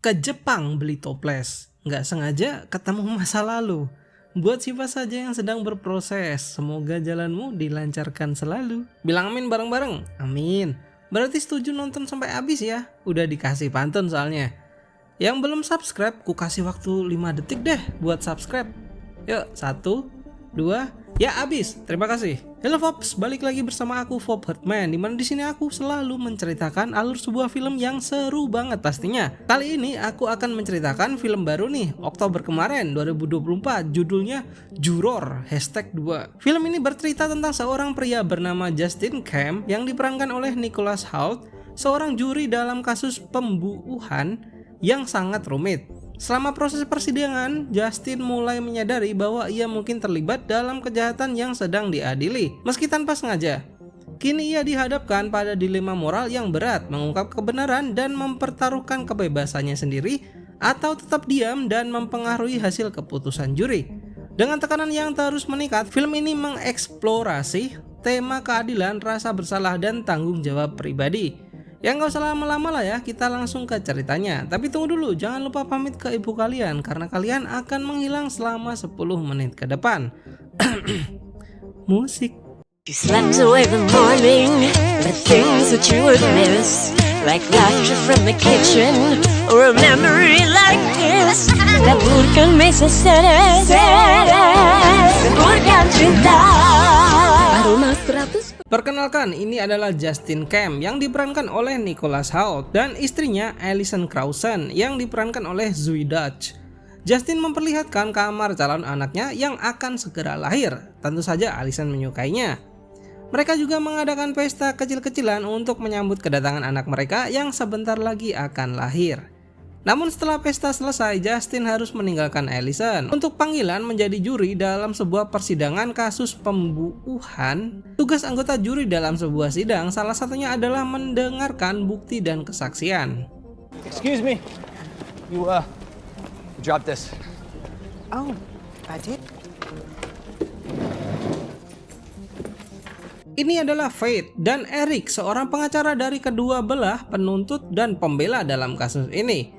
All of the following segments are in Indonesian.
Ke Jepang beli toples, nggak sengaja ketemu masa lalu. Buat siapa saja yang sedang berproses, semoga jalanmu dilancarkan selalu. Bilang amin bareng-bareng, amin. Berarti setuju nonton sampai habis ya, udah dikasih pantun soalnya. Yang belum subscribe, ku kasih waktu 5 detik deh buat subscribe. Yuk, 1, 2, ya habis. Terima kasih. Halo Fops, balik lagi bersama aku Fob Herdman. Dimana di sini aku selalu menceritakan alur sebuah film yang seru banget pastinya. Kali ini aku akan menceritakan film baru nih, Oktober kemarin 2024, judulnya Juror #2. Film ini bercerita tentang seorang pria bernama Justin Camp yang diperankan oleh Nicholas Hoult, seorang juri dalam kasus pembunuhan yang sangat rumit. Selama proses persidangan, Justin mulai menyadari bahwa ia mungkin terlibat dalam kejahatan yang sedang diadili, meski tanpa sengaja. Kini ia dihadapkan pada dilema moral yang berat, mengungkap kebenaran dan mempertaruhkan kebebasannya sendiri, atau tetap diam dan mempengaruhi hasil keputusan juri. Dengan tekanan yang terus meningkat, film ini mengeksplorasi tema keadilan, rasa bersalah, dan tanggung jawab pribadi. Ya nggak usah lama-lama lah ya, kita langsung ke ceritanya. Tapi tunggu dulu, jangan lupa pamit ke ibu kalian karena kalian akan menghilang selama 10 menit ke depan. Musik. You slept away the morning, the things that you would miss, like laughter from the kitchen, or a memory like this, that bukan mesa seres, bukan cinta. Aroma 100. Perkenalkan, ini adalah Justin Camp yang diperankan oleh Nicholas Hoult dan istrinya Alison Krausen yang diperankan oleh Zoe Deutch. Justin memperlihatkan kamar calon anaknya yang akan segera lahir. Tentu saja Alison menyukainya. Mereka juga mengadakan pesta kecil-kecilan untuk menyambut kedatangan anak mereka yang sebentar lagi akan lahir. Namun setelah pesta selesai, Justin harus meninggalkan Alison untuk panggilan menjadi juri dalam sebuah persidangan kasus pembunuhan. Tugas anggota juri dalam sebuah sidang salah satunya adalah mendengarkan bukti dan kesaksian. Excuse me, you dropped this. Oh, I did. Ini adalah Faith dan Eric, seorang pengacara dari kedua belah penuntut dan pembela dalam kasus ini.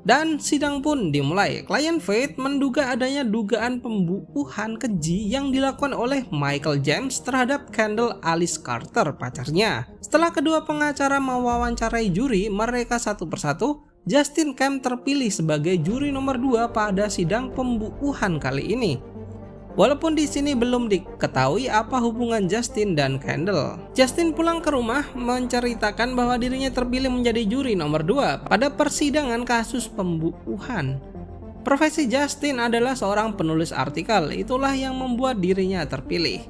Dan sidang pun dimulai. Klien Faith menduga adanya dugaan pembunuhan keji yang dilakukan oleh Michael James terhadap Kendall Alice Carter, pacarnya. Setelah kedua pengacara mewawancarai juri mereka satu persatu, Justin Camp terpilih sebagai juri nomor 2 pada sidang pembunuhan kali ini. Walaupun di sini belum diketahui apa hubungan Justin dan Kendall. Justin pulang ke rumah menceritakan bahwa dirinya terpilih menjadi juri nomor 2 pada persidangan kasus pembunuhan. Profesi Justin adalah seorang penulis artikel, itulah yang membuat dirinya terpilih.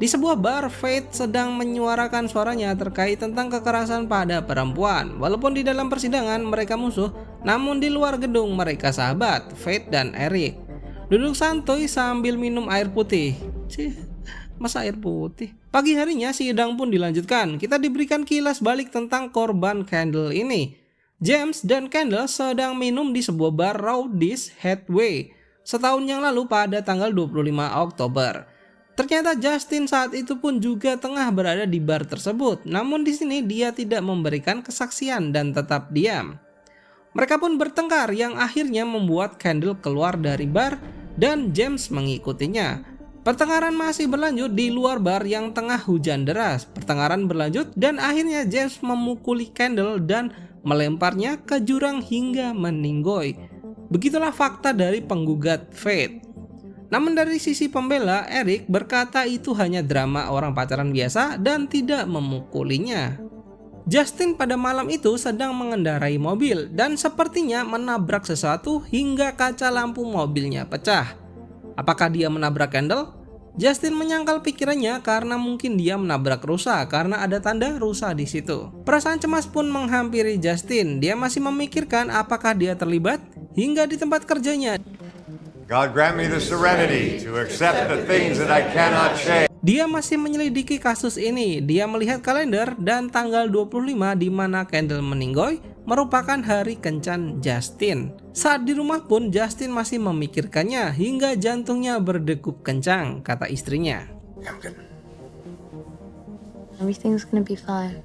Di sebuah bar, Faith sedang menyuarakan suaranya terkait tentang kekerasan pada perempuan. Walaupun di dalam persidangan mereka musuh, namun di luar gedung mereka sahabat, Faith dan Eric. Duduk santuy sambil minum air putih. Masa air putih? Pagi harinya sidang pun dilanjutkan. Kita diberikan kilas balik tentang korban Kendall ini. James dan Kendall sedang minum di sebuah bar Rowdy's Hathaway setahun yang lalu pada tanggal 25 Oktober. Ternyata Justin saat itu pun juga tengah berada di bar tersebut. Namun di sini dia tidak memberikan kesaksian dan tetap diam. Mereka pun bertengkar yang akhirnya membuat Kendall keluar dari bar dan James mengikutinya. Pertengkaran masih berlanjut di luar bar yang tengah hujan deras. Pertengkaran berlanjut dan akhirnya James memukuli Kendall dan melemparnya ke jurang hingga meninggoy. Begitulah fakta dari penggugat Faith. Namun dari sisi pembela, Eric berkata itu hanya drama orang pacaran biasa dan tidak memukulinya. Justin pada malam itu sedang mengendarai mobil dan sepertinya menabrak sesuatu hingga kaca lampu mobilnya pecah. Apakah dia menabrak Kendall? Justin menyangkal pikirannya karena mungkin dia menabrak rusa karena ada tanda rusa di situ. Perasaan cemas pun menghampiri Justin. Dia masih memikirkan apakah dia terlibat hingga di tempat kerjanya. God grant me the serenity to accept the things that I cannot change. Dia masih menyelidiki kasus ini. Dia melihat kalender dan tanggal 25 di mana Kendall meninggoy merupakan hari kencan Justin. Saat di rumah pun Justin masih memikirkannya hingga jantungnya berdegup kencang, kata istrinya. I'm good. Everything's gonna be fine.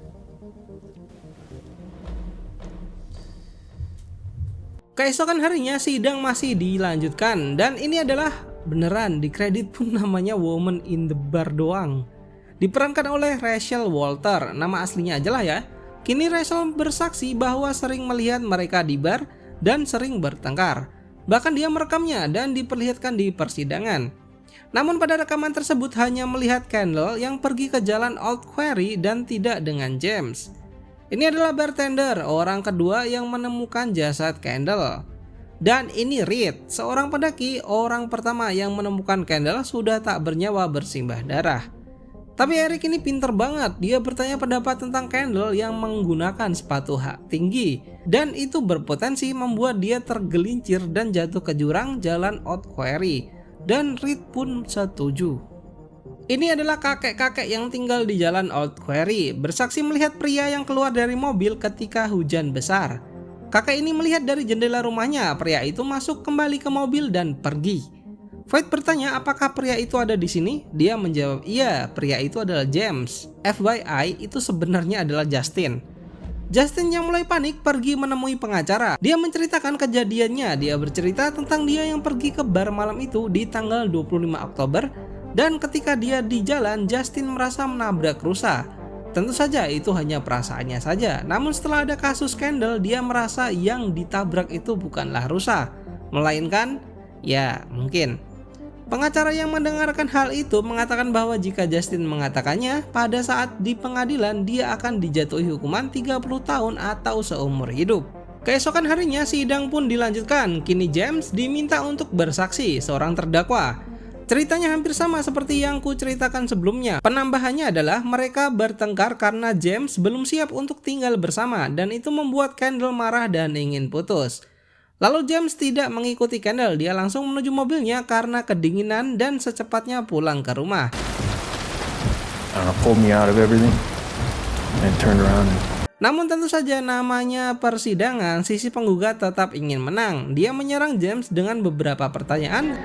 Keesokan harinya sidang masih dilanjutkan dan ini adalah beneran di kredit pun namanya Woman in the Bar doang. Diperankan oleh Rachel Walter, nama aslinya aja lah ya. Kini Rachel bersaksi bahwa sering melihat mereka di bar dan sering bertengkar. Bahkan dia merekamnya dan diperlihatkan di persidangan. Namun pada rekaman tersebut hanya melihat Kendall yang pergi ke jalan Old Quarry dan tidak dengan James. Ini adalah bartender, orang kedua yang menemukan jasad Kendall. Dan ini Reed, seorang pendaki, orang pertama yang menemukan Kendall sudah tak bernyawa bersimbah darah. Tapi Eric ini pinter banget, dia bertanya pendapat tentang Kendall yang menggunakan sepatu hak tinggi. Dan itu berpotensi membuat dia tergelincir dan jatuh ke jurang jalan Old Quarry. Dan Reed pun setuju. Ini adalah kakek-kakek yang tinggal di jalan Old Quarry, bersaksi melihat pria yang keluar dari mobil ketika hujan besar. Kakek ini melihat dari jendela rumahnya, pria itu masuk kembali ke mobil dan pergi. Voight bertanya apakah pria itu ada di sini? Dia menjawab iya, pria itu adalah James. FYI, itu sebenarnya adalah Justin. Justin yang mulai panik pergi menemui pengacara. Dia menceritakan kejadiannya, dia bercerita tentang dia yang pergi ke bar malam itu di tanggal 25 Oktober. Dan ketika dia di jalan, Justin merasa menabrak rusa. Tentu saja itu hanya perasaannya saja. Namun setelah ada kasus Kendall, dia merasa yang ditabrak itu bukanlah rusa, melainkan ya mungkin. Pengacara yang mendengarkan hal itu mengatakan bahwa jika Justin mengatakannya, pada saat di pengadilan dia akan dijatuhi hukuman 30 tahun atau seumur hidup. Keesokan harinya sidang pun dilanjutkan. Kini James diminta untuk bersaksi, seorang terdakwa. Ceritanya hampir sama seperti yang ku ceritakan sebelumnya. Penambahannya adalah mereka bertengkar karena James belum siap untuk tinggal bersama dan itu membuat Kendall marah dan ingin putus. Lalu James tidak mengikuti Kendall, dia langsung menuju mobilnya karena kedinginan dan secepatnya pulang ke rumah. Pulled me out of everything and turned around and Namun tentu saja namanya persidangan, sisi penggugat tetap ingin menang. Dia menyerang James dengan beberapa pertanyaan.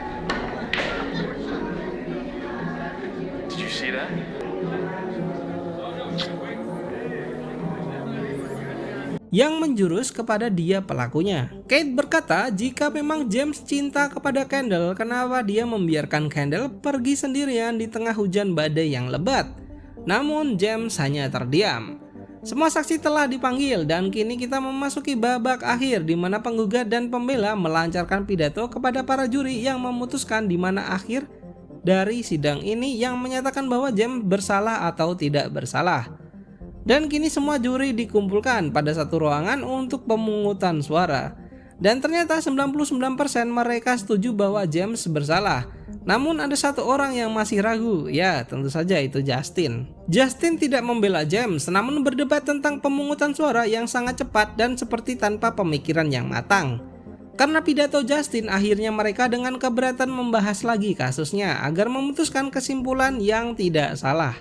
Yang menjurus kepada dia pelakunya. Kate berkata jika memang James cinta kepada Kendall, kenapa dia membiarkan Kendall pergi sendirian di tengah hujan badai yang lebat. Namun James hanya terdiam. Semua saksi telah dipanggil dan kini kita memasuki babak akhir di mana penggugat dan pembela melancarkan pidato kepada para juri yang memutuskan di mana akhir dari sidang ini yang menyatakan bahwa James bersalah atau tidak bersalah. Dan kini semua juri dikumpulkan pada satu ruangan untuk pemungutan suara. Dan ternyata 99% mereka setuju bahwa James bersalah. Namun ada satu orang yang masih ragu, ya tentu saja itu Justin. Justin tidak membela James, namun berdebat tentang pemungutan suara yang sangat cepat dan seperti tanpa pemikiran yang matang. Karena pidato Justin, akhirnya mereka dengan keberatan membahas lagi kasusnya agar memutuskan kesimpulan yang tidak salah.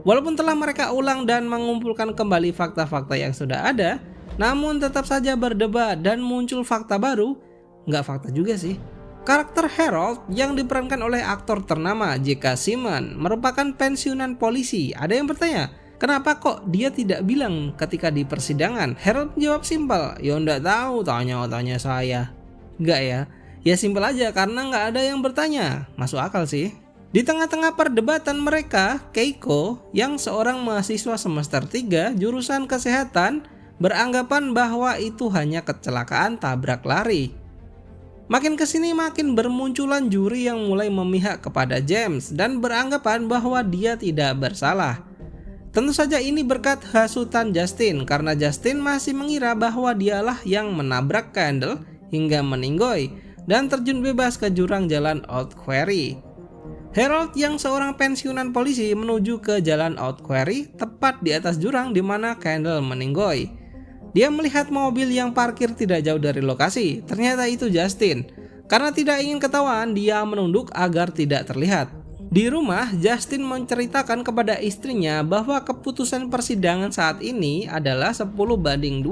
Walaupun telah mereka ulang dan mengumpulkan kembali fakta-fakta yang sudah ada, namun tetap saja berdebat dan muncul fakta baru. Nggak fakta juga sih. Karakter Harold yang diperankan oleh aktor ternama J.K. Simmons merupakan pensiunan polisi. Ada yang bertanya, kenapa kok dia tidak bilang ketika di persidangan? Harold menjawab simpel, ya nggak tahu, tanya saya. Nggak ya? Ya simpel aja karena nggak ada yang bertanya. Masuk akal sih. Di tengah-tengah perdebatan mereka, Keiko yang seorang mahasiswa semester 3 jurusan kesehatan beranggapan bahwa itu hanya kecelakaan tabrak lari. Makin kesini makin bermunculan juri yang mulai memihak kepada James dan beranggapan bahwa dia tidak bersalah. Tentu saja ini berkat hasutan Justin karena Justin masih mengira bahwa dialah yang menabrak Kendall hingga meninggoy dan terjun bebas ke jurang jalan Old Quarry. Harold yang seorang pensiunan polisi menuju ke jalan Old Quarry tepat di atas jurang di mana Kendall meninggoy. Dia melihat mobil yang parkir tidak jauh dari lokasi, ternyata itu Justin. Karena tidak ingin ketahuan, dia menunduk agar tidak terlihat. Di rumah, Justin menceritakan kepada istrinya bahwa keputusan persidangan saat ini adalah 10-2,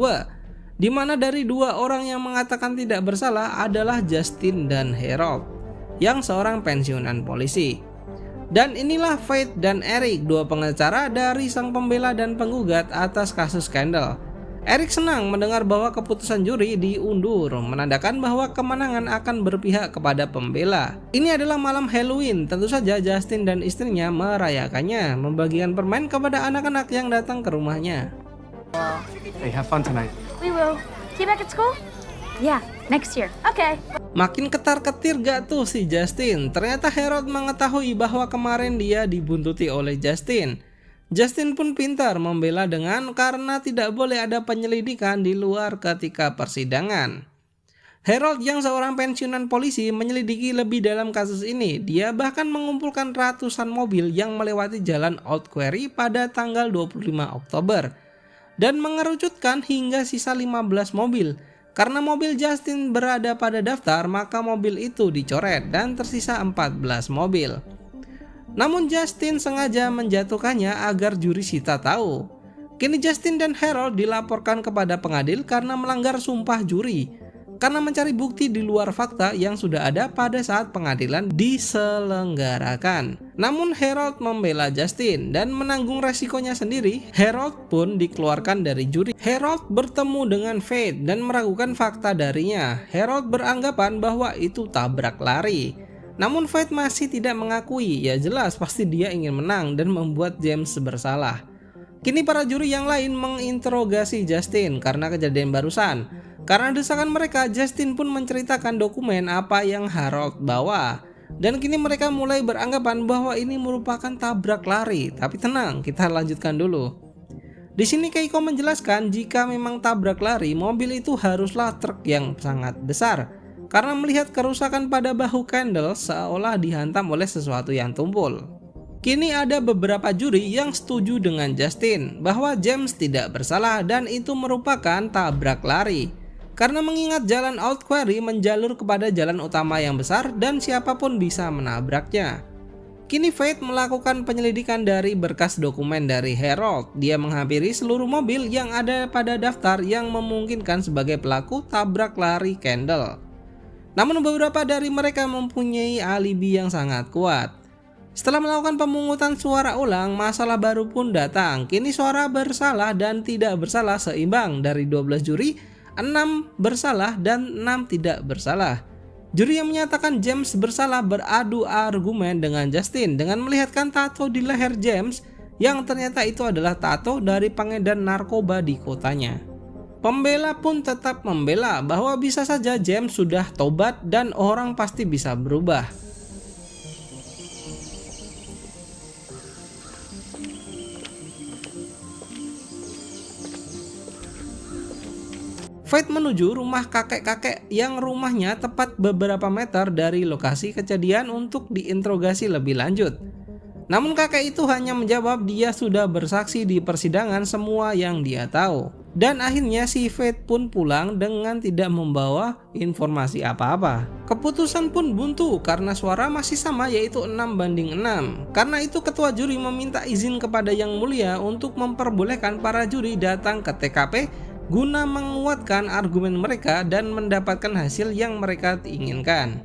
di mana dari 2 orang yang mengatakan tidak bersalah adalah Justin dan Harold, yang seorang pensiunan polisi. Dan inilah Faith dan Eric, 2 pengacara dari sang pembela dan penggugat atas kasus Kendall. Eric senang mendengar bahwa keputusan juri diundur, menandakan bahwa kemenangan akan berpihak kepada pembela. Ini adalah malam Halloween, tentu saja Justin dan istrinya merayakannya, membagikan permen kepada anak-anak yang datang ke rumahnya. Hey, have fun tonight. We will. See you back at school? Yeah, next year. Okay. Makin ketar-ketir gak tuh si Justin? Ternyata Harold mengetahui bahwa kemarin dia dibuntuti oleh Justin. Justin pun pintar membela dengan karena tidak boleh ada penyelidikan di luar ketika persidangan. Harold yang seorang pensiunan polisi menyelidiki lebih dalam kasus ini. Dia bahkan mengumpulkan ratusan mobil yang melewati jalan Old Quarry pada tanggal 25 Oktober dan mengerucutkan hingga sisa 15 mobil. Karena mobil Justin berada pada daftar, maka mobil itu dicoret dan tersisa 14 mobil. Namun Justin sengaja menjatuhkannya agar juri sita tahu. Kini Justin dan Harold dilaporkan kepada pengadil karena melanggar sumpah juri, karena mencari bukti di luar fakta yang sudah ada pada saat pengadilan diselenggarakan. Namun Harold membela Justin dan menanggung resikonya sendiri. Harold pun dikeluarkan dari juri. Harold bertemu dengan Faith dan meragukan fakta darinya. Harold beranggapan bahwa itu tabrak lari. Namun Faith masih tidak mengakui, ya jelas pasti dia ingin menang dan membuat James bersalah. Kini para juri yang lain menginterogasi Justin karena kejadian barusan. Karena desakan mereka, Justin pun menceritakan dokumen apa yang Harold bawa. Dan kini mereka mulai beranggapan bahwa ini merupakan tabrak lari. Tapi tenang, kita lanjutkan dulu. Di sini Keiko menjelaskan jika memang tabrak lari, mobil itu haruslah truk yang sangat besar. Karena melihat kerusakan pada bahu Kendall seolah dihantam oleh sesuatu yang tumpul. Kini ada beberapa juri yang setuju dengan Justin bahwa James tidak bersalah dan itu merupakan tabrak lari. Karena mengingat jalan Old Quarry menjalur kepada jalan utama yang besar dan siapapun bisa menabraknya. Kini Faith melakukan penyelidikan dari berkas dokumen dari Harold. Dia menghampiri seluruh mobil yang ada pada daftar yang memungkinkan sebagai pelaku tabrak lari Kendall. Namun beberapa dari mereka mempunyai alibi yang sangat kuat. Setelah melakukan pemungutan suara ulang, masalah baru pun datang. Kini suara bersalah dan tidak bersalah seimbang. Dari 12 juri, 6 bersalah dan 6 tidak bersalah. Juri yang menyatakan James bersalah beradu argumen dengan Justin dengan melihatkan tato di leher James yang ternyata itu adalah tato dari pengedar narkoba di kotanya. Pembela pun tetap membela bahwa bisa saja James sudah tobat dan orang pasti bisa berubah. Faith menuju rumah kakek-kakek yang rumahnya tepat beberapa meter dari lokasi kejadian untuk diinterogasi lebih lanjut. Namun kakek itu hanya menjawab dia sudah bersaksi di persidangan semua yang dia tahu. Dan akhirnya si Faith pun pulang dengan tidak membawa informasi apa-apa. Keputusan pun buntu karena suara masih sama, yaitu 6-6. Karena itu ketua juri meminta izin kepada Yang Mulia untuk memperbolehkan para juri datang ke TKP guna menguatkan argumen mereka dan mendapatkan hasil yang mereka inginkan.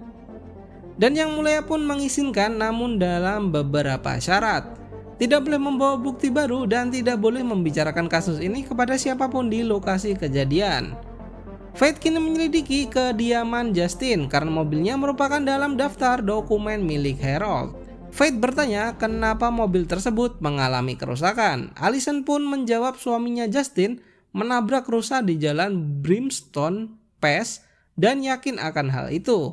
Dan Yang Mulia pun mengizinkan, namun dalam beberapa syarat. Tidak boleh membawa bukti baru dan tidak boleh membicarakan kasus ini kepada siapapun di lokasi kejadian. Faith kini menyelidiki kediaman Justin karena mobilnya merupakan dalam daftar dokumen milik Harold. Faith bertanya kenapa mobil tersebut mengalami kerusakan. Allison pun menjawab suaminya Justin menabrak rusa di jalan Brimstone Pass dan yakin akan hal itu.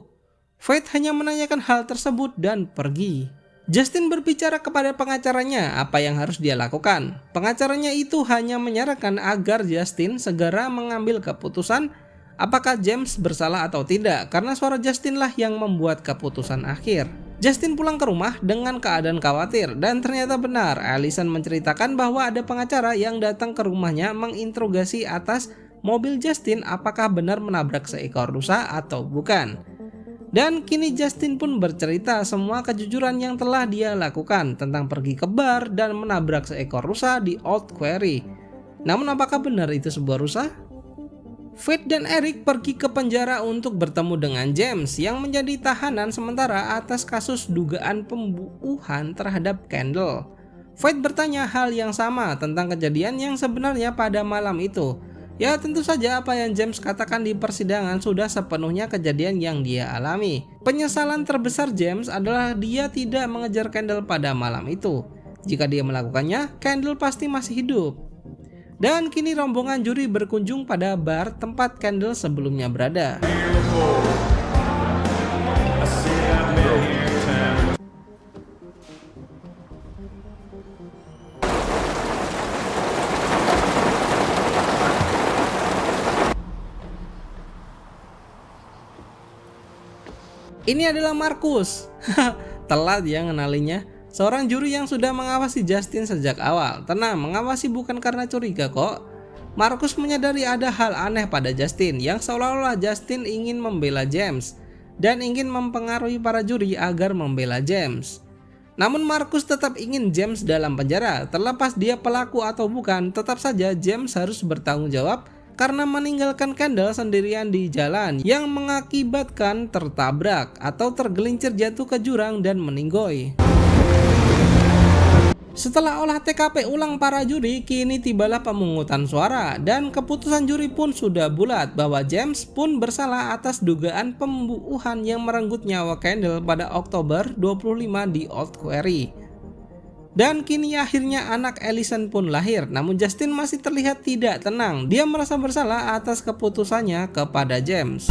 Faith hanya menanyakan hal tersebut dan pergi. Justin berbicara kepada pengacaranya apa yang harus dia lakukan. Pengacaranya itu hanya menyarankan agar Justin segera mengambil keputusan apakah James bersalah atau tidak, karena suara Justin lah yang membuat keputusan akhir. Justin pulang ke rumah dengan keadaan khawatir dan ternyata benar. Allison menceritakan bahwa ada pengacara yang datang ke rumahnya menginterogasi atas mobil Justin apakah benar menabrak seekor rusa atau bukan. Dan kini Justin pun bercerita semua kejujuran yang telah dia lakukan tentang pergi ke bar dan menabrak seekor rusa di Old Quarry. Namun apakah benar itu sebuah rusa? Faith dan Eric pergi ke penjara untuk bertemu dengan James yang menjadi tahanan sementara atas kasus dugaan pembunuhan terhadap Kendall. Faith bertanya hal yang sama tentang kejadian yang sebenarnya pada malam itu. Ya tentu saja apa yang James katakan di persidangan sudah sepenuhnya kejadian yang dia alami. Penyesalan terbesar James adalah dia tidak mengejar Kendall pada malam itu. Jika dia melakukannya, Kendall pasti masih hidup. Dan kini rombongan juri berkunjung pada bar tempat Kendall sebelumnya berada. Ini adalah Marcus. Telat ya ngenalinya. Seorang juri yang sudah mengawasi Justin sejak awal. Tenang, mengawasi bukan karena curiga kok. Marcus menyadari ada hal aneh pada Justin, yang seolah-olah Justin ingin membela James dan ingin mempengaruhi para juri agar membela James. Namun Marcus tetap ingin James dalam penjara. Terlepas dia pelaku atau bukan, tetap saja James harus bertanggung jawab karena meninggalkan Kendall sendirian di jalan yang mengakibatkan tertabrak atau tergelincir jatuh ke jurang dan meninggoy. Setelah olah TKP ulang para juri, kini tibalah pemungutan suara dan keputusan juri pun sudah bulat bahwa James pun bersalah atas dugaan pembunuhan yang merenggut nyawa Kendall pada Oktober 25 di Old Quarry. Dan kini akhirnya anak Allison pun lahir, namun Justin masih terlihat tidak tenang. Dia merasa bersalah atas keputusannya kepada James.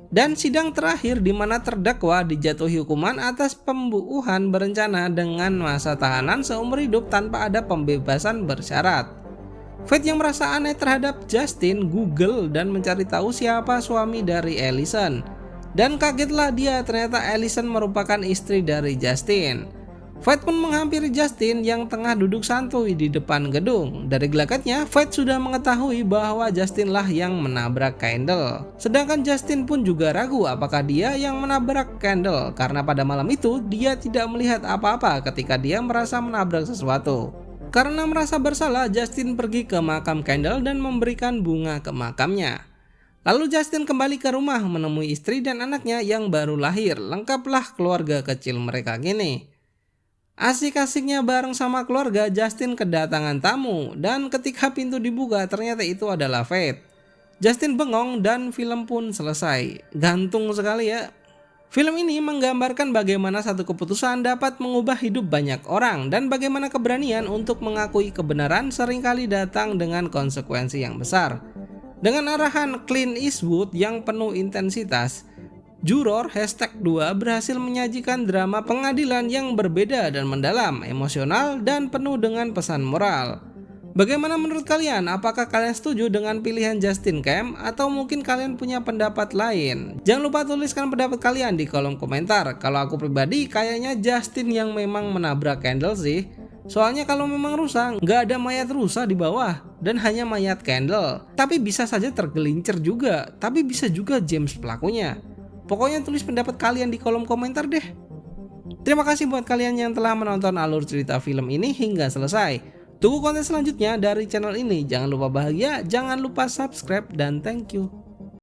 Dan sidang terakhir di mana terdakwa dijatuhi hukuman atas pembunuhan berencana dengan masa tahanan seumur hidup tanpa ada pembebasan bersyarat. Faith yang merasa aneh terhadap Justin Google dan mencari tahu siapa suami dari Allison. Dan kagetlah dia, ternyata Allison merupakan istri dari Justin. Faith pun menghampiri Justin yang tengah duduk santuy di depan gedung. Dari gelagatnya, Faith sudah mengetahui bahwa Justinlah yang menabrak Kendall. Sedangkan Justin pun juga ragu apakah dia yang menabrak Kendall, karena pada malam itu dia tidak melihat apa-apa ketika dia merasa menabrak sesuatu. Karena merasa bersalah, Justin pergi ke makam Kendall dan memberikan bunga ke makamnya. Lalu Justin kembali ke rumah menemui istri dan anaknya yang baru lahir. Lengkaplah keluarga kecil mereka gini. Asik-asiknya bareng sama keluarga, Justin kedatangan tamu. Dan ketika pintu dibuka, ternyata itu adalah Faith. Justin bengong dan film pun selesai. Gantung sekali ya. Film ini menggambarkan bagaimana satu keputusan dapat mengubah hidup banyak orang dan bagaimana keberanian untuk mengakui kebenaran seringkali datang dengan konsekuensi yang besar. Dengan arahan Clint Eastwood yang penuh intensitas, juror #2 berhasil menyajikan drama pengadilan yang berbeda dan mendalam, emosional, dan penuh dengan pesan moral. Bagaimana menurut kalian? Apakah kalian setuju dengan pilihan Justin Camp atau mungkin kalian punya pendapat lain? Jangan lupa tuliskan pendapat kalian di kolom komentar. Kalau aku pribadi kayaknya Justin yang memang menabrak Kendall sih. Soalnya kalau memang rusa, nggak ada mayat rusa di bawah dan hanya mayat Kendall. Tapi bisa saja tergelincir juga, tapi bisa juga James pelakunya. Pokoknya tulis pendapat kalian di kolom komentar deh. Terima kasih buat kalian yang telah menonton alur cerita film ini hingga selesai. Tunggu konten selanjutnya dari channel ini. Jangan lupa bahagia, jangan lupa subscribe, dan thank you.